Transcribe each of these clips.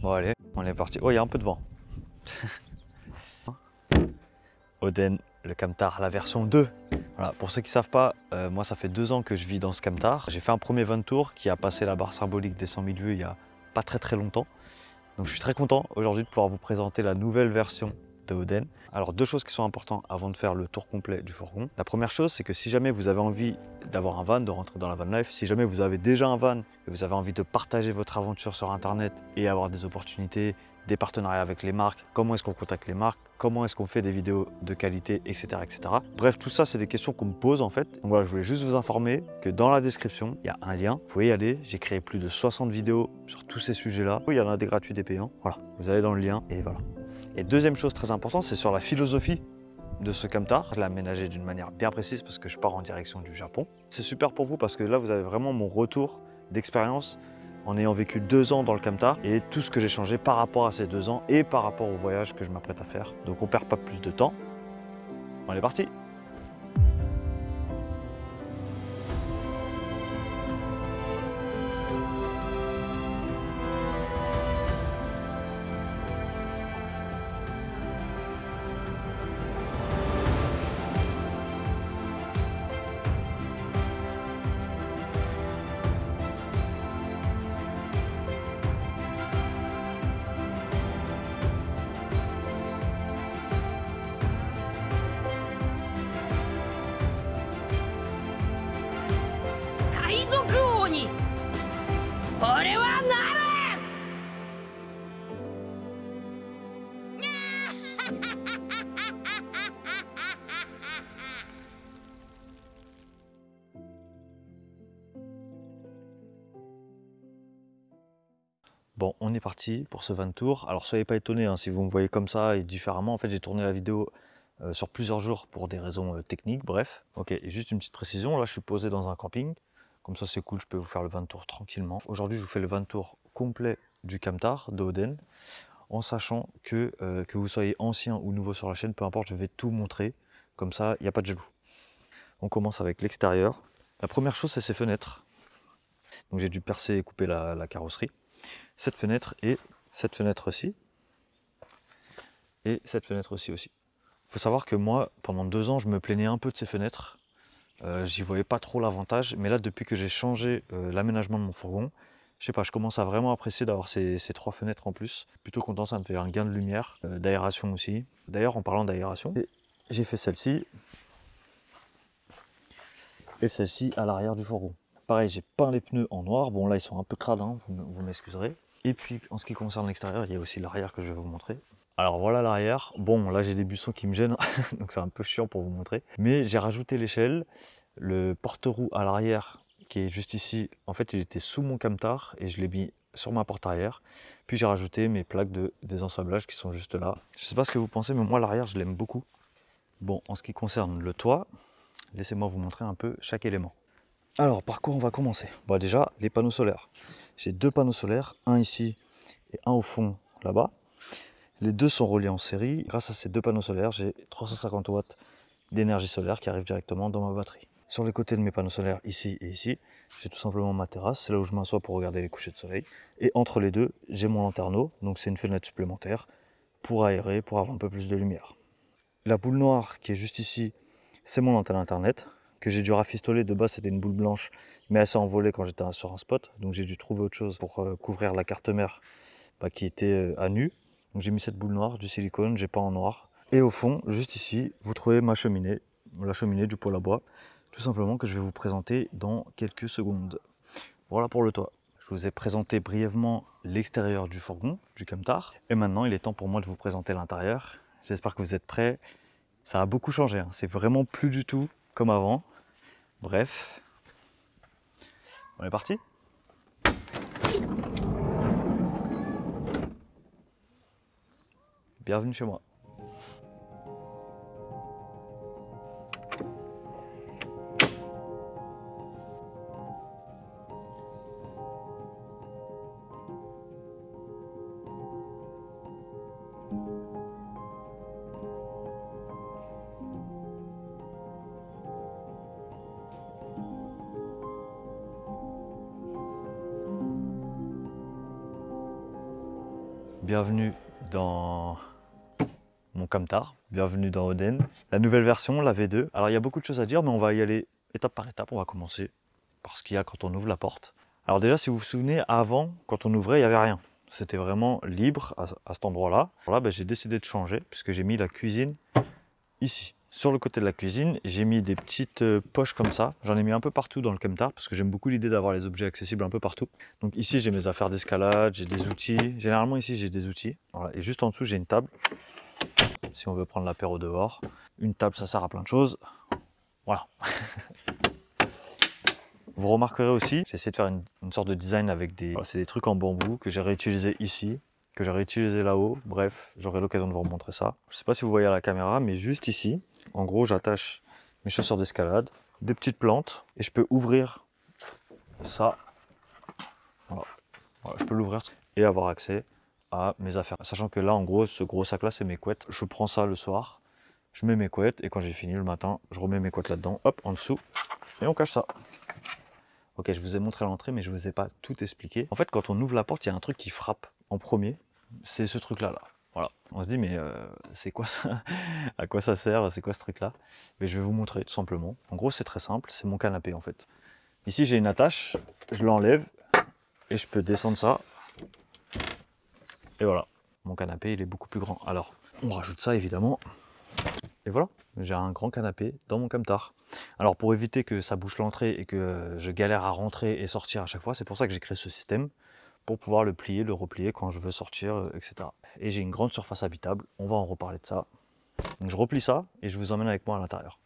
Bon allez, on est parti. Oh, il y a un peu de vent. Oden, le camtar, la version 2. Voilà, pour ceux qui ne savent pas, moi ça fait 2 ans que je vis dans ce camtar. J'ai fait un premier 20 tours qui a passé la barre symbolique des 100 000 vues il n'y a pas très longtemps. Donc je suis très content aujourd'hui de pouvoir vous présenter la nouvelle version de Oden. Alors 2 choses qui sont importantes avant de faire le tour complet du fourgon. La première chose, c'est que si jamais vous avez envie d'avoir un van, de rentrer dans la van life, si jamais vous avez déjà un van et vous avez envie de partager votre aventure sur internet et avoir des opportunités, des partenariats avec les marques, comment est-ce qu'on contacte les marques, comment est-ce qu'on fait des vidéos de qualité, etc. etc. Bref, tout ça, c'est des questions qu'on me pose en fait. Donc voilà, je voulais juste vous informer que dans la description, il y a un lien. Vous pouvez y aller. J'ai créé plus de 60 vidéos sur tous ces sujets-là. Il y en a des gratuits, des payants. Voilà, vous allez dans le lien et voilà. Et deuxième chose très importante, c'est sur la philosophie de ce camtar. Je l'ai aménagé d'une manière bien précise parce que je pars en direction du Japon. C'est super pour vous parce que là, vous avez vraiment mon retour d'expérience en ayant vécu 2 ans dans le camtar et tout ce que j'ai changé par rapport à ces 2 ans et par rapport au voyage que je m'apprête à faire. Donc on perd pas plus de temps. On est parti. Bon, on est parti pour ce 20 tours. Alors soyez pas étonnés hein, si vous me voyez comme ça et différemment. En fait, j'ai tourné la vidéo sur plusieurs jours pour des raisons techniques, bref. Ok, et juste une petite précision, là je suis posé dans un camping. Comme ça c'est cool, je peux vous faire le 20 tours tranquillement. Aujourd'hui, je vous fais le 20 tours complet du camtar de Oden. En sachant que vous soyez ancien ou nouveau sur la chaîne, peu importe, je vais tout montrer. Comme ça, il n'y a pas de jaloux. On commence avec l'extérieur. La première chose, c'est ces fenêtres. Donc j'ai dû percer et couper la carrosserie. Cette fenêtre et cette fenêtre-ci. Et cette fenêtre-ci aussi. Il faut savoir que moi, pendant 2 ans, je me plaignais un peu de ces fenêtres. J'y voyais pas trop l'avantage. Mais là, depuis que j'ai changé l'aménagement de mon fourgon, je sais pas, je commence à vraiment apprécier d'avoir ces 3 fenêtres en plus. Plutôt content, ça me fait un gain de lumière, d'aération aussi. D'ailleurs, en parlant d'aération, j'ai fait celle-ci et celle-ci à l'arrière du fourgon. Pareil, j'ai peint les pneus en noir. Bon, là, ils sont un peu crades, hein, vous m'excuserez. Et puis, en ce qui concerne l'extérieur, il y a aussi l'arrière que je vais vous montrer. Alors voilà l'arrière. Bon, là, j'ai des buissons qui me gênent, donc c'est un peu chiant pour vous montrer. Mais j'ai rajouté l'échelle, le porte-roue à l'arrière qui est juste ici. En fait, il était sous mon camtar et je l'ai mis sur ma porte arrière. Puis j'ai rajouté mes plaques de désensablage qui sont juste là. Je ne sais pas ce que vous pensez, mais moi, l'arrière, je l'aime beaucoup. Bon, en ce qui concerne le toit, laissez-moi vous montrer un peu chaque élément. Alors, par quoi on va commencer? Bon, déjà, les panneaux solaires. J'ai 2 panneaux solaires, un ici et un au fond là-bas. Les 2 sont reliés en série. Grâce à ces 2 panneaux solaires, j'ai 350 watts d'énergie solaire qui arrive directement dans ma batterie. Sur les côtés de mes panneaux solaires, ici et ici, j'ai tout simplement ma terrasse. C'est là où je m'assois pour regarder les couchers de soleil. Et entre les deux, j'ai mon lanterneau. Donc c'est une fenêtre supplémentaire pour aérer, pour avoir un peu plus de lumière. La boule noire qui est juste ici, c'est mon antenne internet que j'ai dû rafistoler. De base, c'était une boule blanche, mais elle s'est envolée quand j'étais sur un spot. Donc j'ai dû trouver autre chose pour couvrir la carte mère qui était à nu. Donc j'ai mis cette boule noire, du silicone, j'ai peint en noir. Et au fond, juste ici, vous trouvez ma cheminée, la cheminée du poêle à bois, tout simplement que je vais vous présenter dans quelques secondes. Voilà pour le toit. Je vous ai présenté brièvement l'extérieur du fourgon, du camtar. Et maintenant, il est temps pour moi de vous présenter l'intérieur. J'espère que vous êtes prêts. Ça a beaucoup changé, hein. C'est vraiment plus du tout comme avant. Bref, on est parti. Bienvenue chez moi. bienvenue dans mon camtar, bienvenue dans Oden. La nouvelle version, la V2. Alors il y a beaucoup de choses à dire, mais on va y aller étape par étape. On va commencer par ce qu'il y a quand on ouvre la porte. Alors déjà, si vous vous souvenez, avant, quand on ouvrait, il n'y avait rien. C'était vraiment libre à cet endroit-là. Là, ben, j'ai décidé de changer, puisque j'ai mis la cuisine ici. Sur le côté de la cuisine, j'ai mis des petites poches comme ça. J'en ai mis un peu partout dans le camtar, parce que j'aime beaucoup l'idée d'avoir les objets accessibles un peu partout. Donc ici, j'ai mes affaires d'escalade, j'ai des outils. Généralement, ici, j'ai des outils. Voilà. Et juste en dessous, j'ai une table. Si on veut prendre l'apéro dehors. Une table, ça sert à plein de choses. Voilà. Vous remarquerez aussi, j'ai essayé de faire une sorte de design avec des... Voilà, c'est des trucs en bambou que j'ai réutilisé ici, que j'ai réutilisé là-haut. Bref, j'aurai l'occasion de vous remontrer ça. Je ne sais pas si vous voyez à la caméra, mais juste ici, en gros, j'attache mes chaussures d'escalade, des petites plantes, et je peux ouvrir ça. Voilà. Voilà, je peux l'ouvrir et avoir accès à mes affaires. Sachant que là, en gros, ce gros sac-là, c'est mes couettes. Je prends ça le soir, je mets mes couettes, et quand j'ai fini le matin, je remets mes couettes là-dedans, hop, en dessous, et on cache ça. Ok, je vous ai montré l'entrée, mais je ne vous ai pas tout expliqué. En fait, quand on ouvre la porte, il y a un truc qui frappe en premier. C'est ce truc-là. Là. Voilà. On se dit, mais c'est quoi ça? À quoi ça sert? C'est quoi ce truc-là? Mais je vais vous montrer, tout simplement. En gros, c'est très simple. C'est mon canapé, en fait. Ici, j'ai une attache. Je l'enlève et je peux descendre ça. Et voilà. Mon canapé, il est beaucoup plus grand. Alors, on rajoute ça, évidemment. Et voilà, j'ai un grand canapé dans mon camtar. Alors pour éviter que ça bouche l'entrée et que je galère à rentrer et sortir à chaque fois, c'est pour ça que j'ai créé ce système, pour pouvoir le plier, le replier quand je veux sortir, etc. Et j'ai une grande surface habitable, on va en reparler de ça. Donc je replie ça et je vous emmène avec moi à l'intérieur.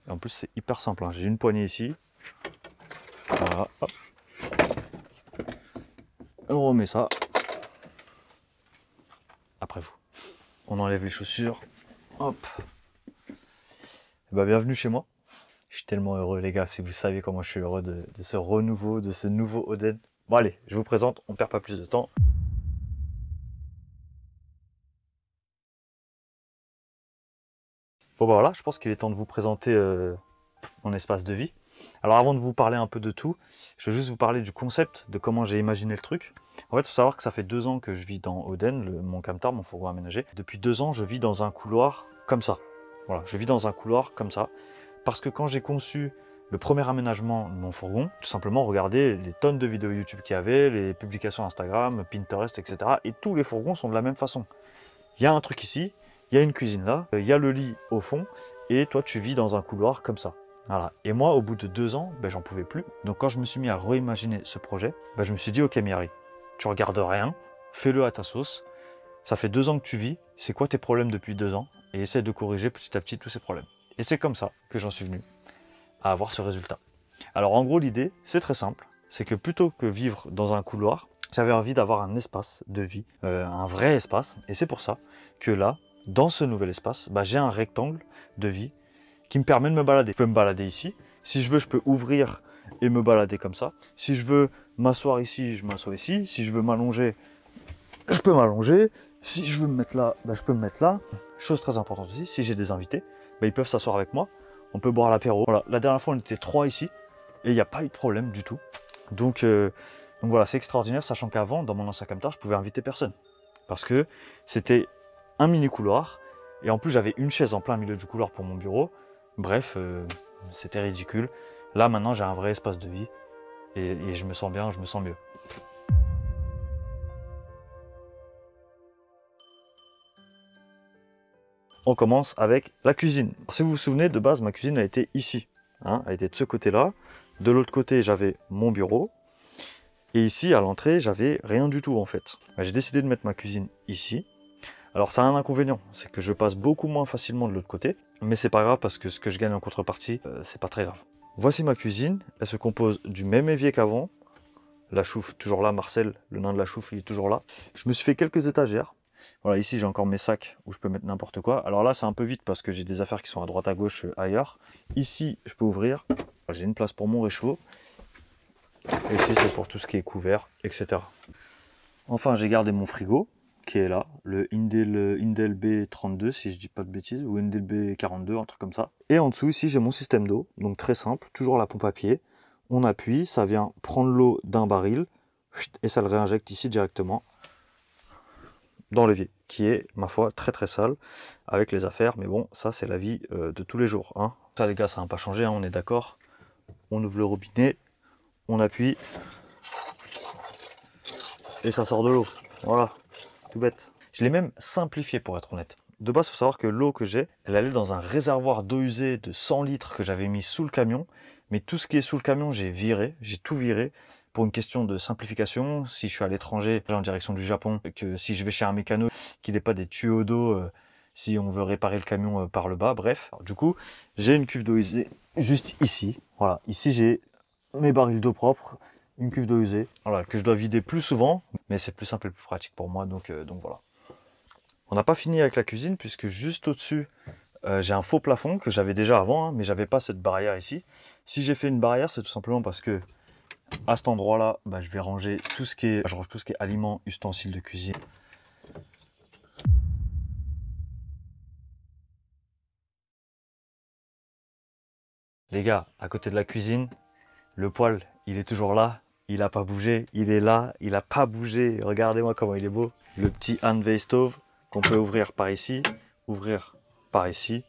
Et en plus c'est hyper simple, hein. J'ai une poignée ici. Voilà, hop. On remet ça. Après vous. On enlève les chaussures. Hop. Et bah, bienvenue chez moi. Je suis tellement heureux les gars, si vous savez comment je suis heureux de ce renouveau, de ce nouveau Oden. Bon allez, je vous présente, on perd pas plus de temps. Bon bah voilà, je pense qu'il est temps de vous présenter mon espace de vie. Alors avant de vous parler un peu de tout, je vais juste vous parler du concept, de comment j'ai imaginé le truc. En fait, il faut savoir que ça fait 2 ans que je vis dans Oden, mon camtar, mon fourgon aménagé. Depuis 2 ans, je vis dans un couloir comme ça. Voilà, je vis dans un couloir comme ça. Parce que quand j'ai conçu le premier aménagement de mon fourgon, tout simplement, regardez les tonnes de vidéos YouTube qu'il y avait, les publications Instagram, Pinterest, etc. Et tous les fourgons sont de la même façon. Il y a un truc ici, il y a une cuisine là, il y a le lit au fond, et toi tu vis dans un couloir comme ça. Voilà. Et moi, au bout de 2 ans, ben, j'en pouvais plus. Donc quand je me suis mis à réimaginer ce projet, ben, je me suis dit, ok Miari, tu regardes rien, fais-le à ta sauce. Ça fait 2 ans que tu vis, c'est quoi tes problèmes depuis 2 ans? Et essaie de corriger petit à petit tous ces problèmes. Et c'est comme ça que j'en suis venu à avoir ce résultat. Alors en gros, l'idée, c'est très simple. C'est que plutôt que vivre dans un couloir, j'avais envie d'avoir un espace de vie, un vrai espace. Et c'est pour ça que là, dans ce nouvel espace, bah, j'ai un rectangle de vie qui me permet de me balader. Je peux me balader ici. Si je veux, je peux ouvrir et me balader comme ça. Si je veux m'asseoir ici, je m'assois ici. Si je veux m'allonger, je peux m'allonger. Si je veux me mettre là, bah, je peux me mettre là. Chose très importante aussi, si j'ai des invités, bah, ils peuvent s'asseoir avec moi. On peut boire l'apéro. Voilà, la dernière fois, on était 3 ici et il n'y a pas eu de problème du tout. Donc voilà, c'est extraordinaire, sachant qu'avant, dans mon ancien camtar, je pouvais inviter personne. Parce que c'était un mini couloir et en plus, j'avais une chaise en plein milieu du couloir pour mon bureau. Bref, c'était ridicule. Là, maintenant, j'ai un vrai espace de vie et je me sens bien, je me sens mieux. On commence avec la cuisine. Si vous vous souvenez, de base, ma cuisine a été ici. Hein, elle était de ce côté-là. De l'autre côté, j'avais mon bureau. Et ici, à l'entrée, j'avais rien du tout, en fait. J'ai décidé de mettre ma cuisine ici. Alors, ça a un inconvénient, c'est que je passe beaucoup moins facilement de l'autre côté. Mais c'est pas grave, parce que ce que je gagne en contrepartie, c'est pas très grave. Voici ma cuisine. Elle se compose du même évier qu'avant. La chouffe, toujours là. Marcel, le nain de la chouffe, il est toujours là. Je me suis fait quelques étagères. Voilà, ici j'ai encore mes sacs où je peux mettre n'importe quoi. Alors là c'est un peu vite parce que j'ai des affaires qui sont à droite à gauche ailleurs. Ici je peux ouvrir, j'ai une place pour mon réchaud. Et ici c'est pour tout ce qui est couvert, etc. Enfin j'ai gardé mon frigo qui est là, le Indel B32 si je dis pas de bêtises, ou Indel B42, un truc comme ça. Et en dessous ici j'ai mon système d'eau, donc très simple, toujours la pompe à pied. On appuie, ça vient prendre l'eau d'un baril, et ça le réinjecte ici directement dans l'évier, qui est, ma foi, très très sale avec les affaires, mais bon, ça c'est la vie de tous les jours. Hein. Ça les gars, ça n'a pas changé, hein, on est d'accord. On ouvre le robinet, on appuie, et ça sort de l'eau. Voilà, tout bête. Je l'ai même simplifié pour être honnête. De base, il faut savoir que l'eau que j'ai, elle allait dans un réservoir d'eau usée de 100 litres que j'avais mis sous le camion, mais tout ce qui est sous le camion, j'ai tout viré. Pour une question de simplification, si je suis à l'étranger, en direction du Japon, que si je vais chez un mécano, qu'il n'ait pas des tuyaux d'eau, si on veut réparer le camion par le bas, bref. Alors, du coup, j'ai une cuve d'eau usée juste ici. Voilà, ici j'ai mes barils d'eau propre, une cuve d'eau usée, voilà, que je dois vider plus souvent, mais c'est plus simple et plus pratique pour moi, donc voilà. On n'a pas fini avec la cuisine, puisque juste au-dessus, j'ai un faux plafond que j'avais déjà avant, hein, mais j'avais pas cette barrière ici. Si j'ai fait une barrière, c'est tout simplement parce que à cet endroit-là, bah, je vais ranger tout ce qui est, je range tout ce qui est aliments, ustensiles de cuisine. Les gars, à côté de la cuisine, le poêle, il est toujours là. Il n'a pas bougé, il est là, il n'a pas bougé. Regardez-moi comment il est beau. Le petit Hanway stove qu'on peut ouvrir par ici, ouvrir par ici.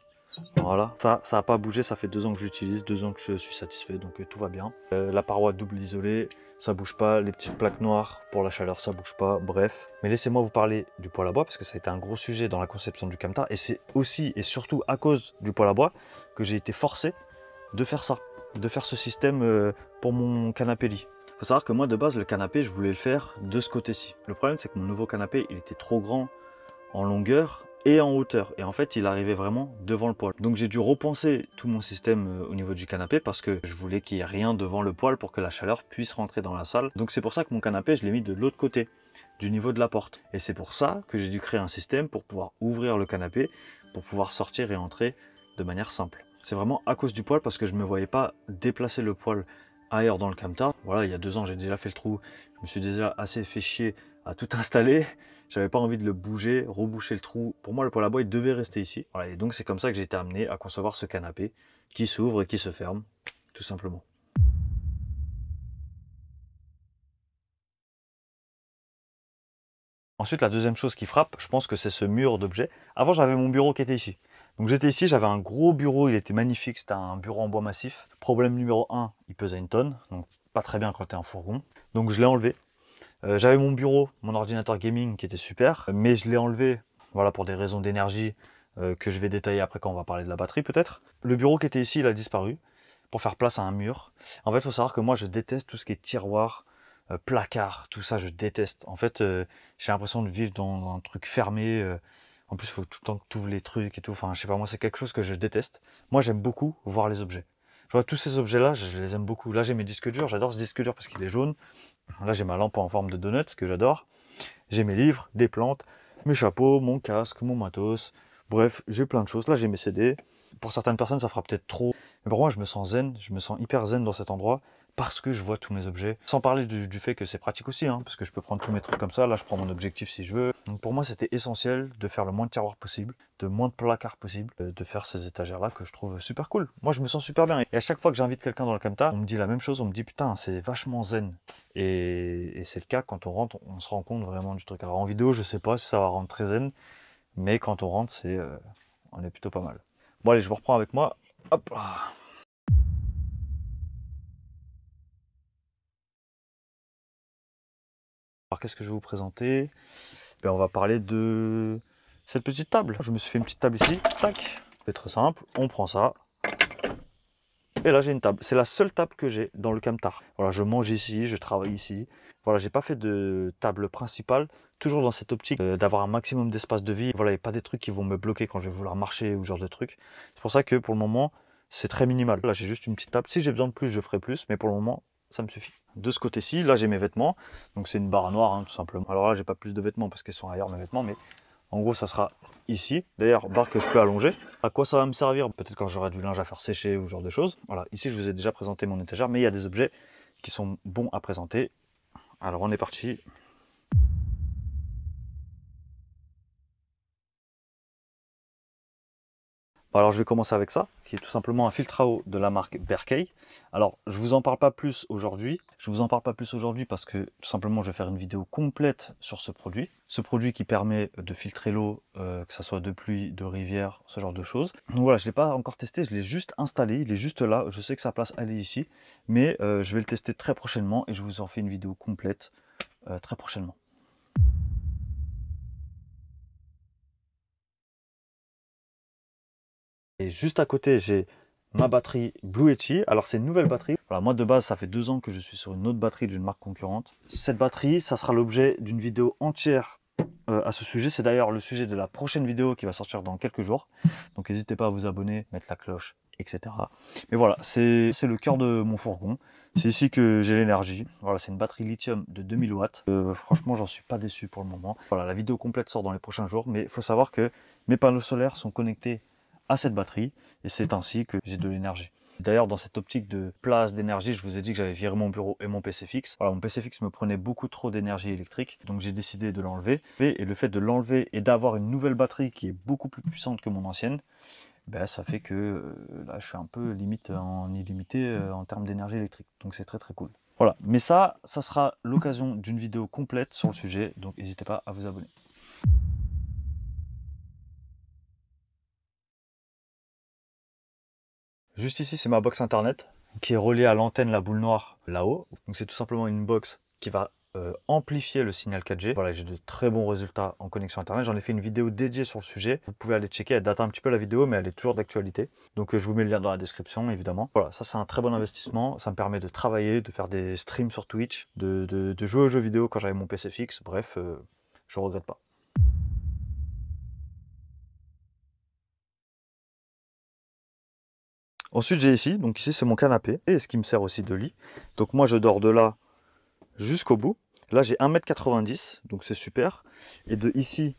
Voilà, ça n'a pas bougé, ça fait 2 ans que j'utilise, 2 ans que je suis satisfait, donc tout va bien. La paroi double isolée, ça bouge pas, les petites plaques noires pour la chaleur, ça bouge pas, bref. Mais laissez-moi vous parler du poêle à bois, parce que ça a été un gros sujet dans la conception du camtar, et c'est aussi et surtout à cause du poêle à bois que j'ai été forcé de faire ça, de faire ce système pour mon canapé lit. Faut savoir que moi de base le canapé je voulais le faire de ce côté-ci. Le problème c'est que mon nouveau canapé il était trop grand en longueur et en hauteur, et en fait il arrivait vraiment devant le poêle. Donc j'ai dû repenser tout mon système au niveau du canapé parce que je voulais qu'il n'y ait rien devant le poêle pour que la chaleur puisse rentrer dans la salle. Donc c'est pour ça que mon canapé je l'ai mis de l'autre côté, du niveau de la porte. Et c'est pour ça que j'ai dû créer un système pour pouvoir ouvrir le canapé, pour pouvoir sortir et entrer de manière simple. C'est vraiment à cause du poêle parce que je ne me voyais pas déplacer le poêle ailleurs dans le camtar. Voilà, il y a 2 ans j'ai déjà fait le trou, je me suis déjà assez fait chier à tout installer. J'avais pas envie de le bouger, reboucher le trou. Pour moi, le poêle à bois, il devait rester ici. Voilà, et donc c'est comme ça que j'ai été amené à concevoir ce canapé qui s'ouvre et qui se ferme, tout simplement. Ensuite, la deuxième chose qui frappe, je pense que c'est ce mur d'objets. Avant, j'avais mon bureau qui était ici. Donc j'étais ici, j'avais un gros bureau, il était magnifique, c'était un bureau en bois massif. Problème numéro 1, il pesait 1 tonne, donc pas très bien quand tu es un fourgon. Donc je l'ai enlevé. J'avais mon bureau, mon ordinateur gaming qui était super, mais je l'ai enlevé voilà, pour des raisons d'énergie que je vais détailler après quand on va parler de la batterie peut-être. Le bureau qui était ici, il a disparu pour faire place à un mur. En fait, il faut savoir que moi, je déteste tout ce qui est tiroir, placard, tout ça, je déteste. En fait, j'ai l'impression de vivre dans un truc fermé. En plus, il faut tout le temps que tu ouvres les trucs et tout. Enfin, je sais pas, moi, c'est quelque chose que je déteste. Moi, j'aime beaucoup voir les objets. Je vois tous ces objets-là, je les aime beaucoup. Là, j'ai mes disques durs, j'adore ce disque dur parce qu'il est jaune. Là, j'ai ma lampe en forme de donut, que j'adore. J'ai mes livres, des plantes, mes chapeaux, mon casque, mon matos. Bref, j'ai plein de choses. Là, j'ai mes CD. Pour certaines personnes, ça fera peut-être trop. Mais pour moi, je me sens zen. Je me sens hyper zen dans cet endroit parce que je vois tous mes objets. Sans parler du fait que c'est pratique aussi, hein, parce que je peux prendre tous mes trucs comme ça. Là, je prends mon objectif si je veux. Donc pour moi, c'était essentiel de faire le moins de tiroirs possible, de moins de placards possible, de faire ces étagères-là que je trouve super cool. Moi, je me sens super bien. Et à chaque fois que j'invite quelqu'un dans le camtar, on me dit la même chose. On me dit putain, c'est vachement zen. Et c'est le cas quand on rentre, on se rend compte vraiment du truc. Alors en vidéo, je sais pas si ça va rendre très zen, mais quand on rentre, on est plutôt pas mal. Bon allez, je vous reprends avec moi. Hop là. Alors qu'est-ce que je vais vous présenter? Ben, on va parler de cette petite table. Je me suis fait une petite table ici. Tac. C'est très simple. On prend ça. Et là j'ai une table. C'est la seule table que j'ai dans le camtar. Voilà, je mange ici, je travaille ici. Voilà, j'ai pas fait de table principale. Toujours dans cette optique d'avoir un maximum d'espace de vie. Voilà, il n'y a pas des trucs qui vont me bloquer quand je vais vouloir marcher ou ce genre de trucs. C'est pour ça que pour le moment, c'est très minimal. Là j'ai juste une petite table. Si j'ai besoin de plus, je ferai plus. Mais pour le moment, ça me suffit. De ce côté-ci, là j'ai mes vêtements. Donc c'est une barre noire, hein, tout simplement. Alors là, j'ai pas plus de vêtements parce qu'ils sont ailleurs mes vêtements, mais en gros, ça sera ici. D'ailleurs, barre que je peux allonger. À quoi ça va me servir? Peut-être quand j'aurai du linge à faire sécher ou ce genre de choses. Voilà, ici, je vous ai déjà présenté mon étagère, mais il y a des objets qui sont bons à présenter. Alors, on est parti. Alors je vais commencer avec ça, qui est tout simplement un filtre à eau de la marque Berkey. Alors je vous en parle pas plus aujourd'hui. Je vous en parle pas plus aujourd'hui parce que tout simplement je vais faire une vidéo complète sur ce produit. Ce produit qui permet de filtrer l'eau, que ce soit de pluie, de rivière, ce genre de choses. Donc voilà, je ne l'ai pas encore testé, je l'ai juste installé, il est juste là. Je sais que sa place elle est ici, mais je vais le tester très prochainement et je vous en fais une vidéo complète très prochainement. Et juste à côté, j'ai ma batterie Blue Yeti. Alors c'est une nouvelle batterie. Voilà, moi de base, ça fait 2 ans que je suis sur une autre batterie d'une marque concurrente. Cette batterie, ça sera l'objet d'une vidéo entière à ce sujet. C'est d'ailleurs le sujet de la prochaine vidéo qui va sortir dans quelques jours. Donc n'hésitez pas à vous abonner, mettre la cloche, etc. Mais voilà, c'est le cœur de mon fourgon. C'est ici que j'ai l'énergie. Voilà, c'est une batterie lithium de 2000 watts. Franchement, j'en suis pas déçu pour le moment. Voilà, la vidéo complète sort dans les prochains jours. Mais il faut savoir que mes panneaux solaires sont connectés à cette batterie et c'est ainsi que j'ai de l'énergie. D'ailleurs, dans cette optique de place d'énergie, je vous ai dit que j'avais viré mon bureau et mon PC fixe. Voilà, mon PC fixe me prenait beaucoup trop d'énergie électrique, donc j'ai décidé de l'enlever. Et le fait de l'enlever et d'avoir une nouvelle batterie qui est beaucoup plus puissante que mon ancienne, ben, ça fait que là, je suis un peu limite en illimité en termes d'énergie électrique. Donc c'est très très cool. Voilà, mais ça sera l'occasion d'une vidéo complète sur le sujet, donc n'hésitez pas à vous abonner. Juste ici, c'est ma box internet qui est reliée à l'antenne, la boule noire là-haut. Donc c'est tout simplement une box qui va amplifier le signal 4G. Voilà, j'ai de très bons résultats en connexion internet. J'en ai fait une vidéo dédiée sur le sujet. Vous pouvez aller checker, elle date un petit peu la vidéo, mais elle est toujours d'actualité. Donc je vous mets le lien dans la description, évidemment. Voilà, ça c'est un très bon investissement. Ça me permet de travailler, de faire des streams sur Twitch, de jouer aux jeux vidéo quand j'avais mon PC fixe. Bref, je regrette pas. Ensuite, j'ai ici, donc ici c'est mon canapé, et ce qui me sert aussi de lit. Donc moi je dors de là jusqu'au bout. Là j'ai 1,90 m, donc c'est super. Et de ici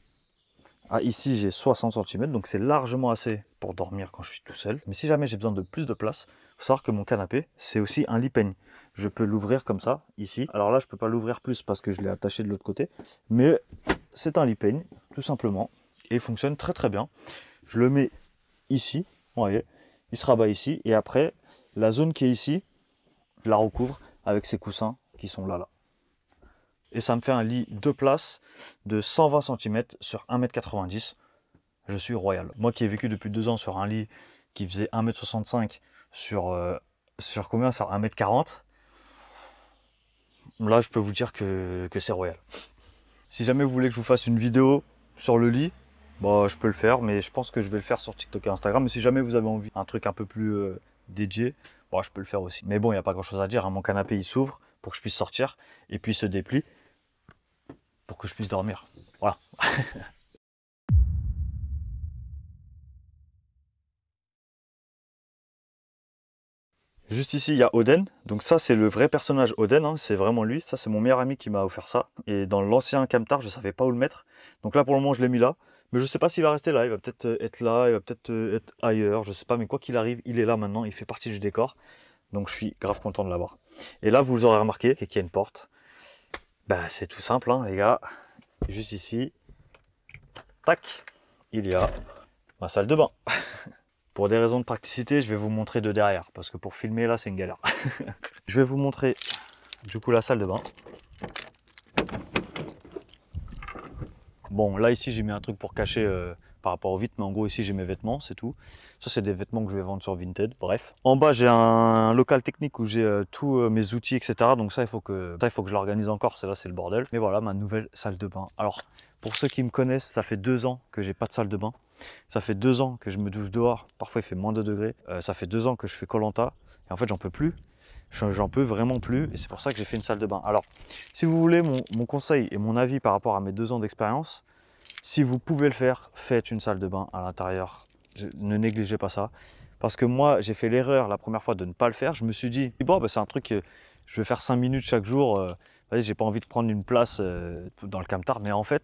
à ici j'ai 60 cm, donc c'est largement assez pour dormir quand je suis tout seul. Mais si jamais j'ai besoin de plus de place, il faut savoir que mon canapé, c'est aussi un lit peigne. Je peux l'ouvrir comme ça, ici. Alors là je peux pas l'ouvrir plus parce que je l'ai attaché de l'autre côté. Mais c'est un lit peigne, tout simplement. Et il fonctionne très très bien. Je le mets ici, vous voyez. Il se rabat ici. Et après, la zone qui est ici, je la recouvre avec ces coussins qui sont là. Et ça me fait un lit de place de 120 cm sur 1,90 m. Je suis royal. Moi qui ai vécu depuis 2 ans sur un lit qui faisait 1,65 m sur combien? Sur 1,40 m. Là, je peux vous dire que c'est royal. Si jamais vous voulez que je vous fasse une vidéo sur le lit, bah, je peux le faire, mais je pense que je vais le faire sur TikTok et Instagram. Mais si jamais vous avez envie d'un truc un peu plus dédié, bah, je peux le faire aussi. Mais bon, il n'y a pas grand chose à dire, hein. Mon canapé il s'ouvre pour que je puisse sortir et puis il se déplie pour que je puisse dormir. Voilà. Juste ici, il y a Oden. Donc ça, c'est le vrai personnage Oden, hein. C'est vraiment lui. Ça, c'est mon meilleur ami qui m'a offert ça. Et dans l'ancien camtar, je ne savais pas où le mettre. Donc là, pour le moment, je l'ai mis là. Mais je ne sais pas s'il va rester là. Il va peut-être être là, il va peut-être être ailleurs. Je ne sais pas, mais quoi qu'il arrive, il est là maintenant. Il fait partie du décor. Donc je suis grave content de l'avoir. Et là, vous aurez remarqué qu'il y a une porte. Bah, c'est tout simple, hein, les gars. Juste ici, tac, il y a ma salle de bain. Pour des raisons de praticité, je vais vous montrer de derrière, parce que pour filmer là, c'est une galère. Je vais vous montrer du coup la salle de bain. Bon, là ici, j'ai mis un truc pour cacher par rapport aux vitres, mais en gros ici, j'ai mes vêtements, c'est tout. Ça, c'est des vêtements que je vais vendre sur Vinted, bref. En bas, j'ai un local technique où j'ai tous mes outils, etc. Donc ça, il faut que je l'organise encore, là, c'est le bordel. Mais voilà, ma nouvelle salle de bain. Alors, pour ceux qui me connaissent, ça fait 2 ans que j'ai pas de salle de bain. Ça fait 2 ans que je me douche dehors. Parfois, il fait moins de degrés. Ça fait 2 ans que je fais koh lanta. Et en fait, j'en peux plus. J'en peux vraiment plus. Et c'est pour ça que j'ai fait une salle de bain. Alors, si vous voulez mon conseil et mon avis par rapport à mes 2 ans d'expérience, si vous pouvez le faire, faites une salle de bain à l'intérieur. Ne négligez pas ça. Parce que moi, j'ai fait l'erreur la première fois de ne pas le faire. Je me suis dit, bon, bah, c'est un truc que je vais faire 5 minutes chaque jour. J'ai pas envie de prendre une place dans le camtar. Mais en fait,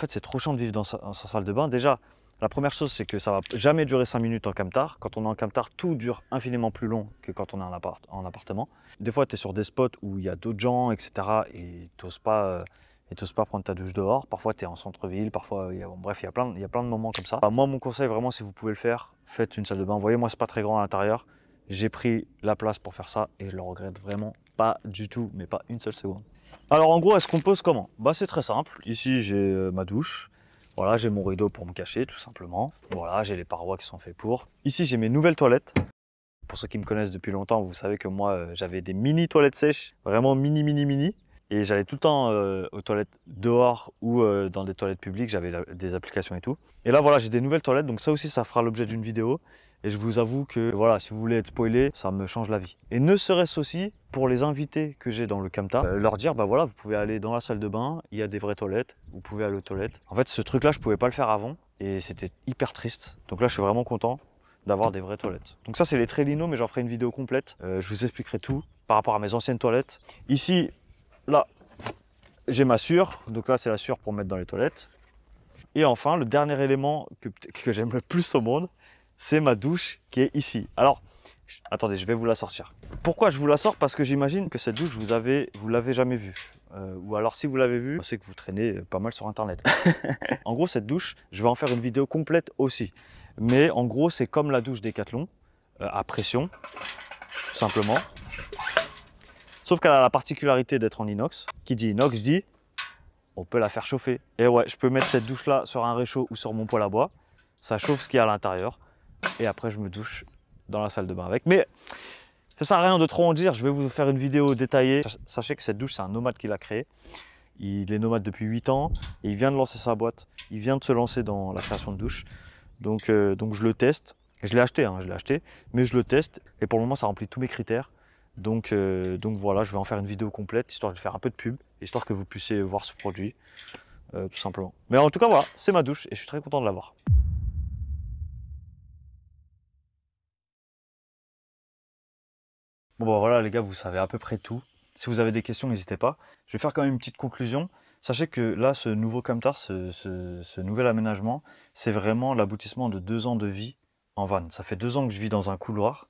c'est trop chiant de vivre dans sa salle de bain. Déjà, la première chose, c'est que ça va jamais durer 5 minutes en camtar. Quand on est en camtar, tout dure infiniment plus long que quand on est en appartement. Des fois, tu es sur des spots où il y a d'autres gens, etc. Et tu n'oses pas et t'oses pas prendre ta douche dehors. Parfois tu es en centre-ville, parfois, bon, bref, il y a plein de moments comme ça. Enfin, moi, mon conseil vraiment, si vous pouvez le faire, faites une salle de bain. Vous voyez, moi, c'est pas très grand à l'intérieur. J'ai pris la place pour faire ça et je le regrette vraiment pas du tout, mais pas une seule seconde. Alors en gros, elle se compose comment? Bah c'est très simple. Ici j'ai ma douche. Voilà, j'ai mon rideau pour me cacher tout simplement. Voilà, j'ai les parois qui sont faites pour. Ici j'ai mes nouvelles toilettes. Pour ceux qui me connaissent depuis longtemps, vous savez que moi j'avais des mini toilettes sèches, vraiment mini. Et j'allais tout le temps aux toilettes dehors ou dans des toilettes publiques, j'avais des applications et tout. Et là voilà, j'ai des nouvelles toilettes, donc ça aussi ça fera l'objet d'une vidéo. Et je vous avoue que voilà, si vous voulez être spoilé, ça me change la vie. Et ne serait-ce aussi pour les invités que j'ai dans le camtar, leur dire bah voilà, vous pouvez aller dans la salle de bain, il y a des vraies toilettes, vous pouvez aller aux toilettes. En fait, ce truc-là, je pouvais pas le faire avant et c'était hyper triste. Donc là, je suis vraiment content d'avoir des vraies toilettes. Donc ça, c'est les Trellino, mais j'en ferai une vidéo complète. Je vous expliquerai tout par rapport à mes anciennes toilettes. Ici, là, j'ai ma sûre. Donc là, c'est la sûre pour mettre dans les toilettes. Et enfin, le dernier élément que j'aime le plus au monde, c'est ma douche qui est ici. Alors, attendez, je vais vous la sortir. Pourquoi je vous la sors? Parce que j'imagine que cette douche, vous l'avez jamais vue. Ou alors si vous l'avez vue, c'est que vous traînez pas mal sur internet. En gros, cette douche, je vais en faire une vidéo complète aussi. Mais en gros, c'est comme la douche Decathlon, à pression, tout simplement. Sauf qu'elle a la particularité d'être en inox. Qui dit inox dit, on peut la faire chauffer. Et ouais, je peux mettre cette douche-là sur un réchaud ou sur mon poêle à bois. Ça chauffe ce qu'il y a à l'intérieur. Et après, je me douche dans la salle de bain avec. Mais ça sert à rien de trop en dire. Je vais vous faire une vidéo détaillée. Sachez que cette douche, c'est un nomade qui l'a créée. Il est nomade depuis 8 ans. Et il vient de lancer sa boîte. Il vient de se lancer dans la création de douche. Donc je le teste. Je l'ai acheté, mais je le teste. Et pour le moment, ça remplit tous mes critères. Donc voilà, je vais en faire une vidéo complète, histoire de faire un peu de pub, histoire que vous puissiez voir ce produit, tout simplement. Mais en tout cas, voilà, c'est ma douche et je suis très content de l'avoir. Bon bah voilà les gars, vous savez à peu près tout. Si vous avez des questions, n'hésitez pas. Je vais faire quand même une petite conclusion. Sachez que là, ce nouveau camtar, ce nouvel aménagement, c'est vraiment l'aboutissement de 2 ans de vie en van. Ça fait 2 ans que je vis dans un couloir,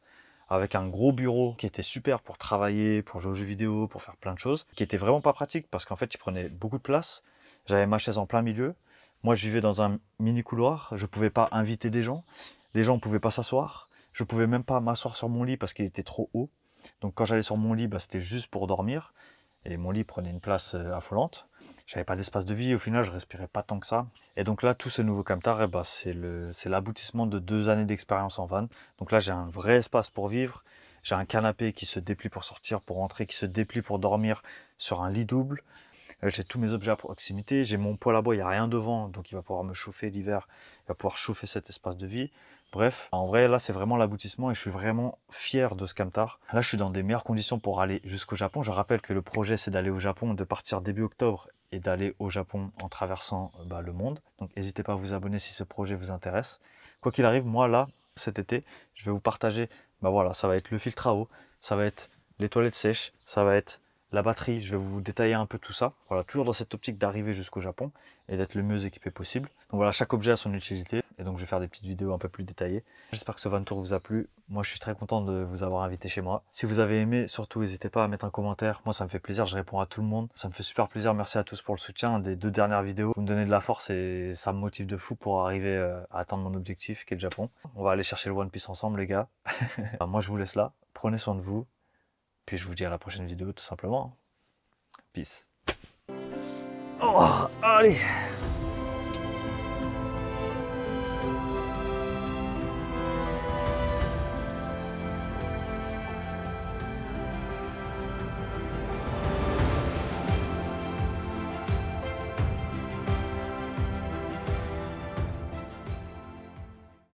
avec un gros bureau qui était super pour travailler, pour jouer aux jeux vidéo, pour faire plein de choses, qui était vraiment pas pratique parce qu'en fait il prenait beaucoup de place. J'avais ma chaise en plein milieu. Moi je vivais dans un mini couloir, je pouvais pas inviter des gens, les gens ne pouvaient pas s'asseoir, je pouvais même pas m'asseoir sur mon lit parce qu'il était trop haut. Donc quand j'allais sur mon lit, bah, c'était juste pour dormir et mon lit prenait une place affolante. J'avais pas d'espace de vie, au final je respirais pas tant que ça. Et donc là, tout ce nouveau camtar, eh ben, c'est l'aboutissement de 2 années d'expérience en van. Donc là, j'ai un vrai espace pour vivre. J'ai un canapé qui se déplie pour sortir, pour rentrer, qui se déplie pour dormir sur un lit double. J'ai tous mes objets à proximité. J'ai mon poêle à bois, il n'y a rien devant, donc il va pouvoir me chauffer l'hiver. Il va pouvoir chauffer cet espace de vie. Bref, en vrai, là, c'est vraiment l'aboutissement et je suis vraiment fier de ce camtar. Là, je suis dans des meilleures conditions pour aller jusqu'au Japon. Je rappelle que le projet, c'est d'aller au Japon, de partir début octobre et d'aller au Japon en traversant le monde. Donc, n'hésitez pas à vous abonner si ce projet vous intéresse. Quoi qu'il arrive, moi, là, cet été, je vais vous partager, voilà, ça va être le filtre à eau, ça va être les toilettes sèches, ça va être la batterie, je vais vous détailler un peu tout ça. Voilà, toujours dans cette optique d'arriver jusqu'au Japon et d'être le mieux équipé possible. Donc voilà, chaque objet a son utilité et donc je vais faire des petites vidéos un peu plus détaillées. J'espère que ce van tour vous a plu. Moi, je suis très content de vous avoir invité chez moi. Si vous avez aimé, surtout n'hésitez pas à mettre un commentaire. Moi, ça me fait plaisir, je réponds à tout le monde. Ça me fait super plaisir. Merci à tous pour le soutien des 2 dernières vidéos. Vous me donnez de la force et ça me motive de fou pour arriver à atteindre mon objectif qui est le Japon. On va aller chercher le One Piece ensemble, les gars. Moi, je vous laisse là. Prenez soin de vous. Puis je vous dis à la prochaine vidéo, tout simplement. Peace. Oh, allez!